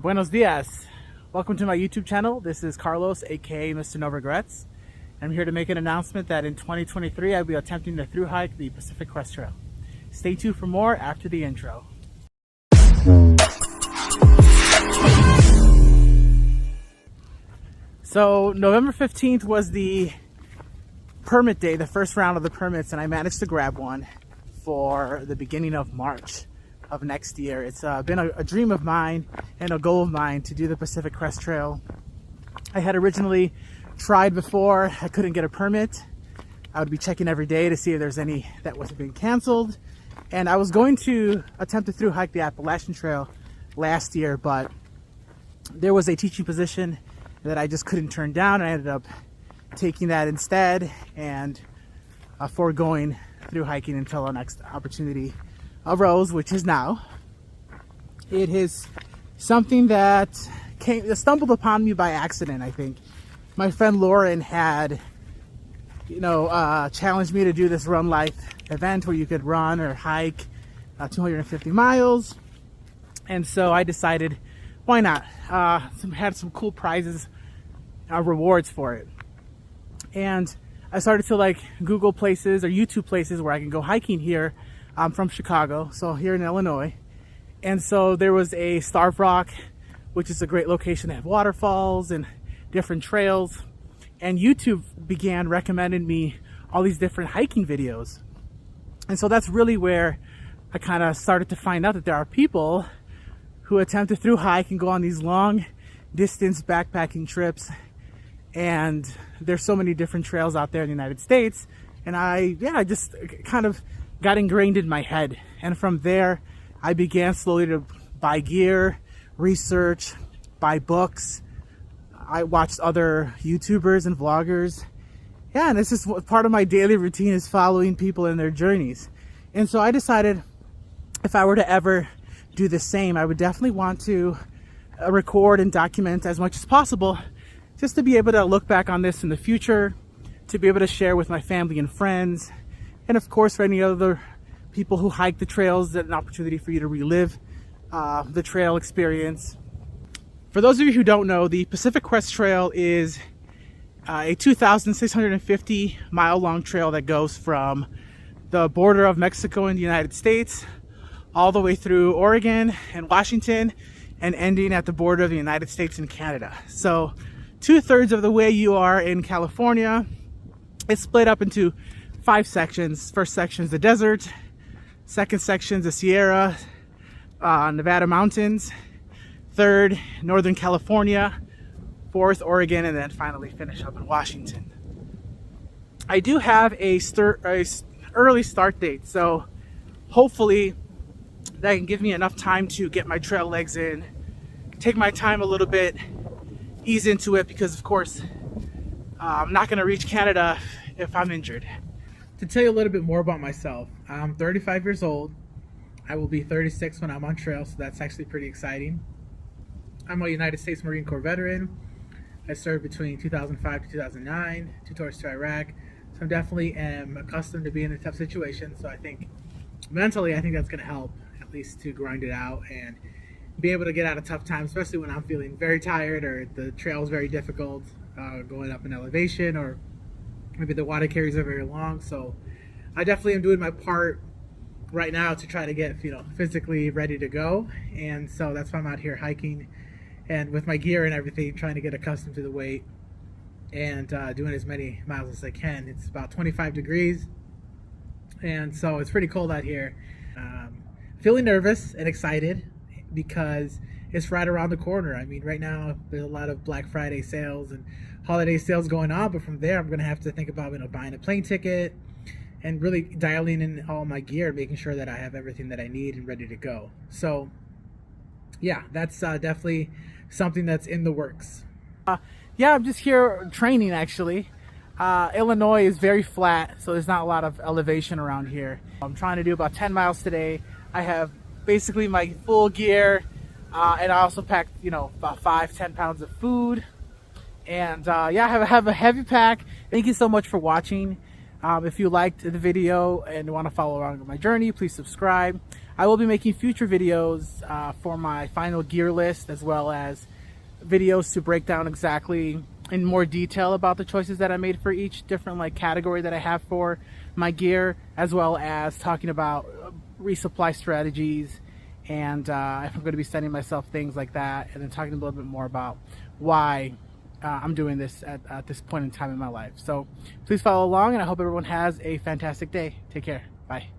Buenos dias. Welcome to my YouTube channel. This is Carlos, aka Mr. No Regrets. I'm here to make an announcement that in 2023 I'll be attempting to through hike the Pacific Crest Trail. Stay tuned for more after the intro. So November 15th was the permit day, the first round of the permits, and I managed to grab one for the beginning of March of next year. It's been a dream of mine and a goal of mine to do the Pacific Crest Trail. I had originally tried before. I couldn't get a permit. I would be checking every day to see if there's any that was being canceled. And I was going to attempt to through hike the Appalachian Trail last year, but there was a teaching position that I just couldn't turn down. I ended up taking that instead and foregoing through hiking until our next opportunity arose, which is now. It is something that stumbled upon me by accident. I think my friend Lauren had challenged me to do this Run Life event where you could run or hike 250 miles, and so I decided, why not? Had some cool prizes, rewards for it, and I started to Google places or YouTube places where I can go hiking here. I'm from Chicago, so here in Illinois. And so there was a Starved Rock, which is a great location to have waterfalls and different trails. And YouTube began recommending me all these different hiking videos. And so that's really where I kind of started to find out that there are people who attempt to through hike and go on these long distance backpacking trips. And there's so many different trails out there in the United States. And I just kind of got ingrained in my head, and from there I began slowly to buy gear, research, buy books. I watched other YouTubers and vloggers, and this is part of my daily routine, is following people in their journeys. And so I decided if I were to ever do the same, I would definitely want to record and document as much as possible, just to be able to look back on this in the future, to be able to share with my family and friends. And of course, for any other people who hike the trails, that's an opportunity for you to relive the trail experience. For those of you who don't know, the Pacific Crest Trail is a 2,650 mile long trail that goes from the border of Mexico and the United States all the way through Oregon and Washington and ending at the border of the United States and Canada. So 2/3 of the way you are in California. It's split up into 5 sections. First section is the desert. Second section is the Sierra Nevada mountains. Third, Northern California. Fourth, Oregon, and then finally finish up in Washington. I do have a early start date, so hopefully that can give me enough time to get my trail legs in, take my time a little bit, ease into it, because of course I'm not going to reach Canada if I'm injured. To tell you a little bit more about myself, I'm 35 years old. I will be 36 when I'm on trail, so that's actually pretty exciting. I'm a United States Marine Corps veteran. I served between 2005 to 2009, 2 tours to Iraq. So I definitely am accustomed to being in tough situations. So I think mentally, I think that's going to help, at least to grind it out and be able to get out of tough times, especially when I'm feeling very tired or the trail is very difficult, going up in elevation, or maybe the water carries are very long. So I definitely am doing my part right now to try to get physically ready to go. And so that's why I'm out here hiking and with my gear and everything, trying to get accustomed to the weight and doing as many miles as I can. It's about 25 degrees, and so it's pretty cold out here. Feeling nervous and excited because it's right around the corner. I mean, right now there's a lot of Black Friday sales and holiday sales going on, but from there I'm going to have to think about buying a plane ticket and really dialing in all my gear, making sure that I have everything that I need and ready to go. So yeah, that's definitely something that's in the works. Yeah, I'm just here training actually. Illinois is very flat, so there's not a lot of elevation around here. I'm trying to do about 10 miles today. I have basically my full gear, and I also packed about 5-10 pounds of food. And yeah, I have a heavy pack. Thank you so much for watching. If you liked the video and want to follow along with my journey, please subscribe. I will be making future videos for my final gear list, as well as videos to break down exactly in more detail about the choices that I made for each different like category that I have for my gear, as well as talking about resupply strategies, and I'm going to be sending myself things like that, and then talking a little bit more about why I'm doing this at this point in time in my life. So please follow along, and I hope everyone has a fantastic day. Take care. Bye.